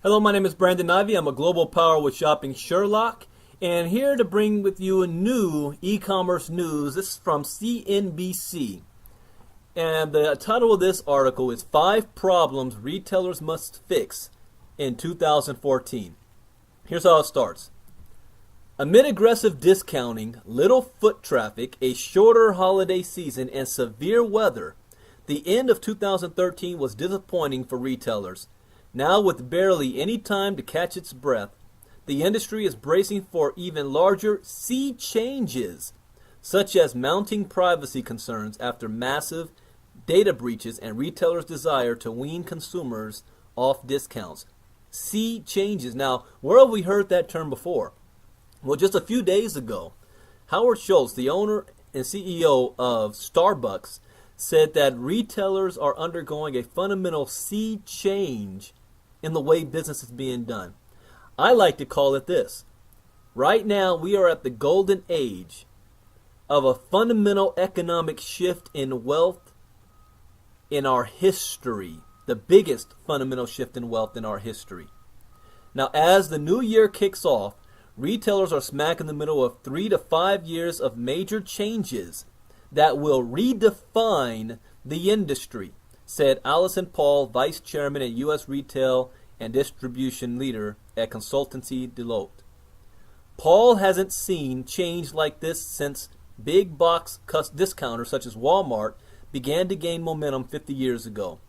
Hello, my name is Brandon Ivey. I'm a global power with shopping Sherlock, and here to bring with you a new e-commerce news. This is from CNBC, and the title of this article is 5 Problems Retailers Must Fix in 2014. Here's how it starts. Amid aggressive discounting, little foot traffic, a shorter holiday season, and severe weather, the end of 2013 was disappointing for retailers. Now, with barely any time to catch its breath, the industry is bracing for even larger sea changes, such as mounting privacy concerns after massive data breaches and retailers' desire to wean consumers off discounts. Sea changes. Now, where have we heard that term before? Well, just a few days ago, Howard Schultz, the owner and CEO of Starbucks, said that retailers are undergoing a fundamental sea change in the way business is being done. I like to call it this. Right now, we are at the golden age of a fundamental economic shift in wealth in our history. The biggest fundamental shift in wealth in our history. Now, as the new year kicks off, retailers are smack in the middle of 3 to 5 years of major changes that will redefine the industry, said Allison Paul, Vice Chairman and U.S. Retail and Distribution Leader at consultancy Deloitte. Paul hasn't seen change like this since big box discounters such as Walmart began to gain momentum 50 years ago.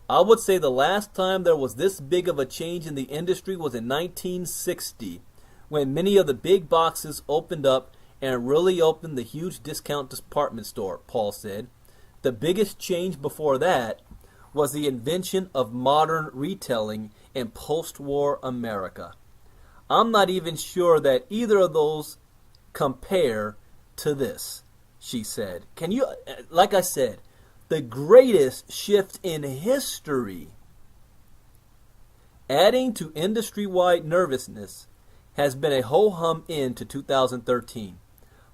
I would say the last time there was this big of a change in the industry was in 1960, when many of the big boxes opened up and really opened the huge discount department store, Paul said. The biggest change before that was the invention of modern retailing in post-war America. I'm not even sure that either of those compare to this, she said. Can you, like I said, the greatest shift in history. Adding to industry-wide nervousness has been a ho-hum end to 2013.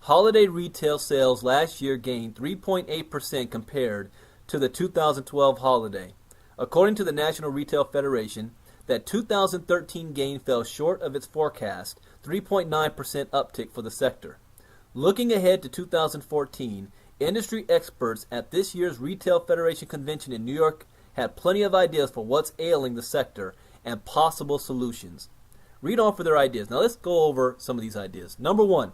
Holiday retail sales last year gained 3.8% compared to the 2012 holiday. According to the National Retail Federation, that 2013 gain fell short of its forecast, 3.9% uptick for the sector. Looking ahead to 2014, industry experts at this year's Retail Federation convention in New York had plenty of ideas for what's ailing the sector and possible solutions. Read on for their ideas. Now let's go over some of these ideas. Number 1,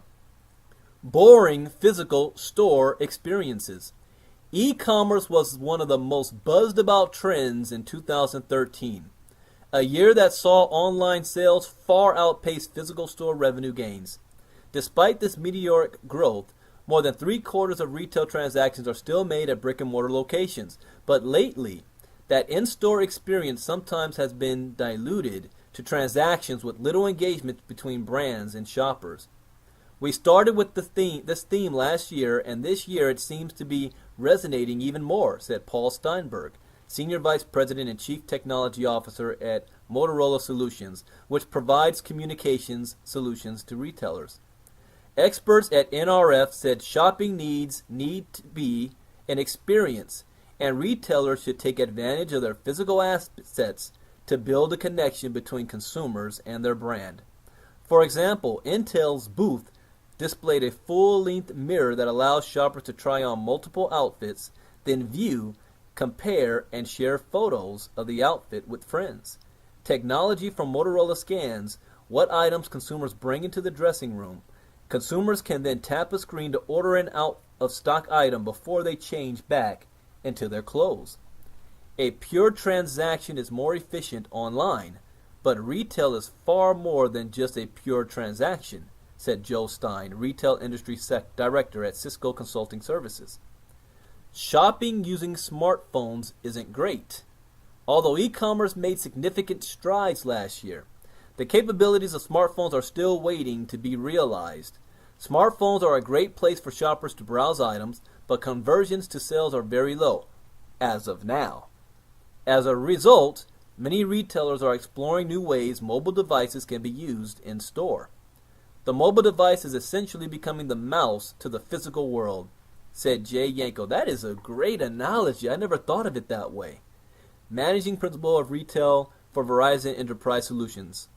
boring physical store experiences. E-commerce was one of the most buzzed about trends in 2013, a year that saw online sales far outpace physical store revenue gains. Despite this meteoric growth, more than 3/4 of retail transactions are still made at brick-and-mortar locations, but lately, that in-store experience sometimes has been diluted to transactions with little engagement between brands and shoppers. We started with this theme last year, and this year it seems to be resonating even more, said Paul Steinberg, Senior Vice President and Chief Technology Officer at Motorola Solutions, which provides communications solutions to retailers. Experts at NRF said shopping need to be an experience, and retailers should take advantage of their physical assets to build a connection between consumers and their brand. For example, Intel's booth displayed a full-length mirror that allows shoppers to try on multiple outfits, then view, compare, and share photos of the outfit with friends. Technology from Motorola scans what items consumers bring into the dressing room. Consumers can then tap a screen to order an out-of-stock item before they change back into their clothes. A pure transaction is more efficient online, but retail is far more than just a pure transaction, said Joe Stein, Retail Industry Director at Cisco Consulting Services. Shopping using smartphones isn't great. Although e-commerce made significant strides last year, the capabilities of smartphones are still waiting to be realized. Smartphones are a great place for shoppers to browse items, but conversions to sales are very low, as of now. As a result, many retailers are exploring new ways mobile devices can be used in store. The mobile device is essentially becoming the mouse to the physical world, said Jay Yanko. That is a great analogy. I never thought of it that way. Managing principal of retail for Verizon Enterprise Solutions.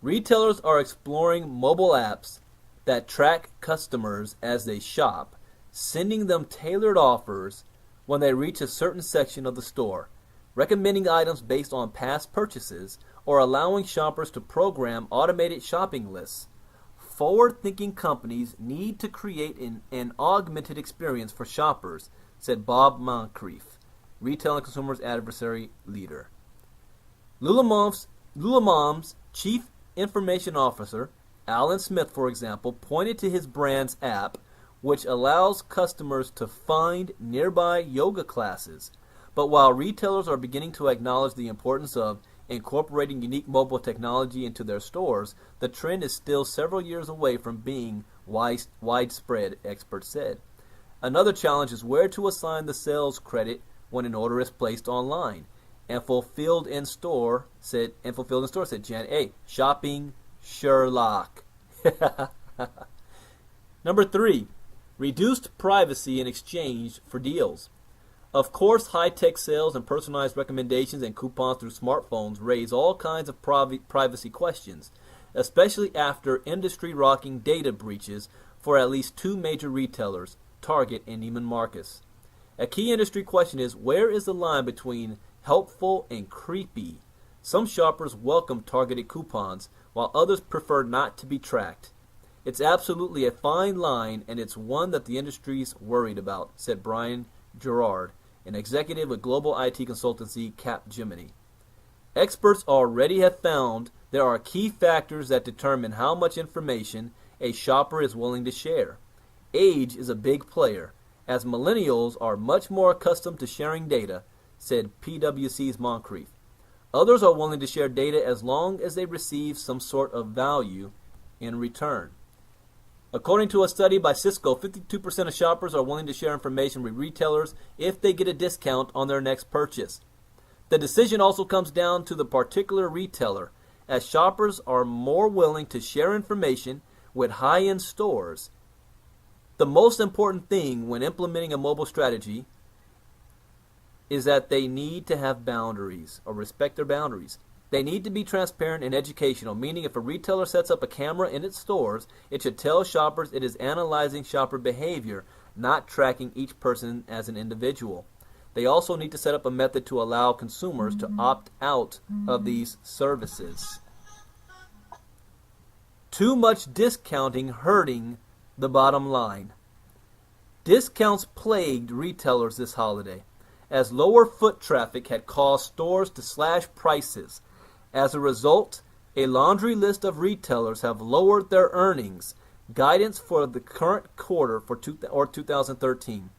Retailers are exploring mobile apps that track customers as they shop, sending them tailored offers when they reach a certain section of the store, recommending items based on past purchases, or allowing shoppers to program automated shopping lists. Forward-thinking companies need to create an augmented experience for shoppers, said Bob Moncrief, Retail and Consumers Advisory Leader. Lululemon's Chief Information Officer, Alan Smith, for example, pointed to his brand's app, which allows customers to find nearby yoga classes. But while retailers are beginning to acknowledge the importance of incorporating unique mobile technology into their stores, the trend is still several years away from being widespread, experts said. Another challenge is where to assign the sales credit when an order is placed online and fulfilled in store, said Janet A. Shopping Sherlock. Number 3, reduced privacy in exchange for deals. Of course, high-tech sales and personalized recommendations and coupons through smartphones raise all kinds of privacy questions, especially after industry-rocking data breaches for at least 2 major retailers, Target and Neiman Marcus. A key industry question is, where is the line between helpful and creepy? Some shoppers welcome targeted coupons, while others prefer not to be tracked. It's absolutely a fine line, and it's one that the industry's worried about, said Brian Gerard, an executive with global IT consultancy Capgemini. Experts already have found there are key factors that determine how much information a shopper is willing to share. Age is a big player, as millennials are much more accustomed to sharing data, said PwC's Moncrief. Others are willing to share data as long as they receive some sort of value in return. According to a study by Cisco, 52% of shoppers are willing to share information with retailers if they get a discount on their next purchase. The decision also comes down to the particular retailer, as shoppers are more willing to share information with high-end stores. The most important thing when implementing a mobile strategy is that they need to have boundaries or respect their boundaries. They need to be transparent and educational, meaning if a retailer sets up a camera in its stores, it should tell shoppers it is analyzing shopper behavior, not tracking each person as an individual. They also need to set up a method to allow consumers to opt out of these services. Too much discounting hurting the bottom line. Discounts plagued retailers this holiday, as lower foot traffic had caused stores to slash prices. As a result, a laundry list of retailers have lowered their earnings guidance for the current quarter for 2013.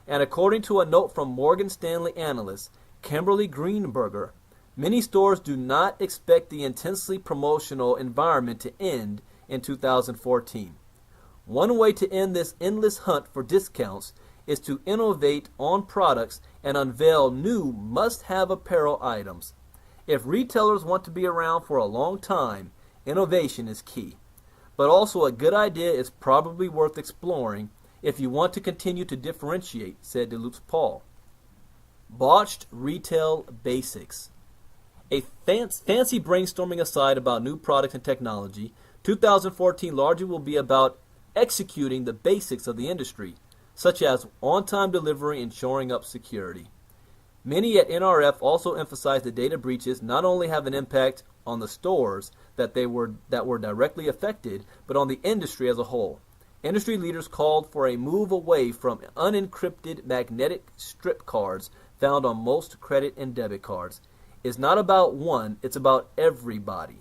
And according to a note from Morgan Stanley analyst Kimberly Greenberger, many stores do not expect the intensely promotional environment to end in 2014. One way to end this endless hunt for discounts is to innovate on products and unveil new must-have apparel items. If retailers want to be around for a long time, innovation is key. But also a good idea is probably worth exploring if you want to continue to differentiate, said DeLuxe Paul. Botched retail basics. A fancy brainstorming aside about new products and technology, 2014 largely will be about executing the basics of the industry, such as on-time delivery and shoring up security. Many at NRF also emphasize that data breaches not only have an impact on the stores that were directly affected, but on the industry as a whole. Industry leaders called for a move away from unencrypted magnetic strip cards found on most credit and debit cards. It's not about one, it's about everybody.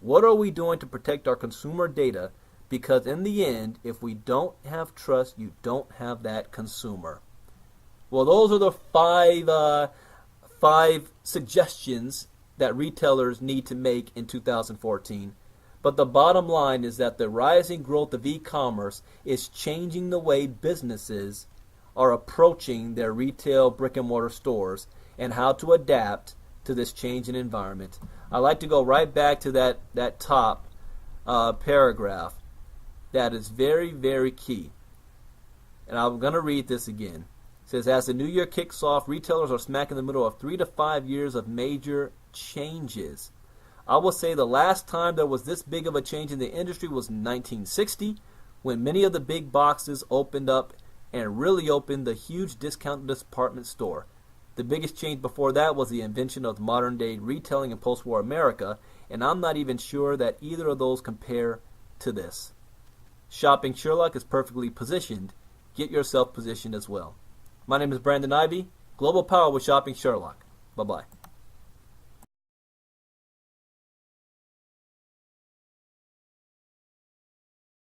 What are we doing to protect our consumer data? Because in the end, if we don't have trust, you don't have that consumer. Well, those are the five suggestions that retailers need to make in 2014. But the bottom line is that the rising growth of e-commerce is changing the way businesses are approaching their retail brick-and-mortar stores and how to adapt to this changing environment. I'd like to go right back to that top paragraph. That is very, very key. And I'm going to read this again. It says, as the new year kicks off, retailers are smack in the middle of 3 to 5 years of major changes. I will say the last time there was this big of a change in the industry was in 1960, when many of the big boxes opened up and really opened the huge discount department store. The biggest change before that was the invention of modern-day retailing in post-war America, and I'm not even sure that either of those compare to this. Shopping Sherlock is perfectly positioned. Get yourself positioned as well. My name is Brandon Ivey, Global Power with Shopping Sherlock. Bye-bye.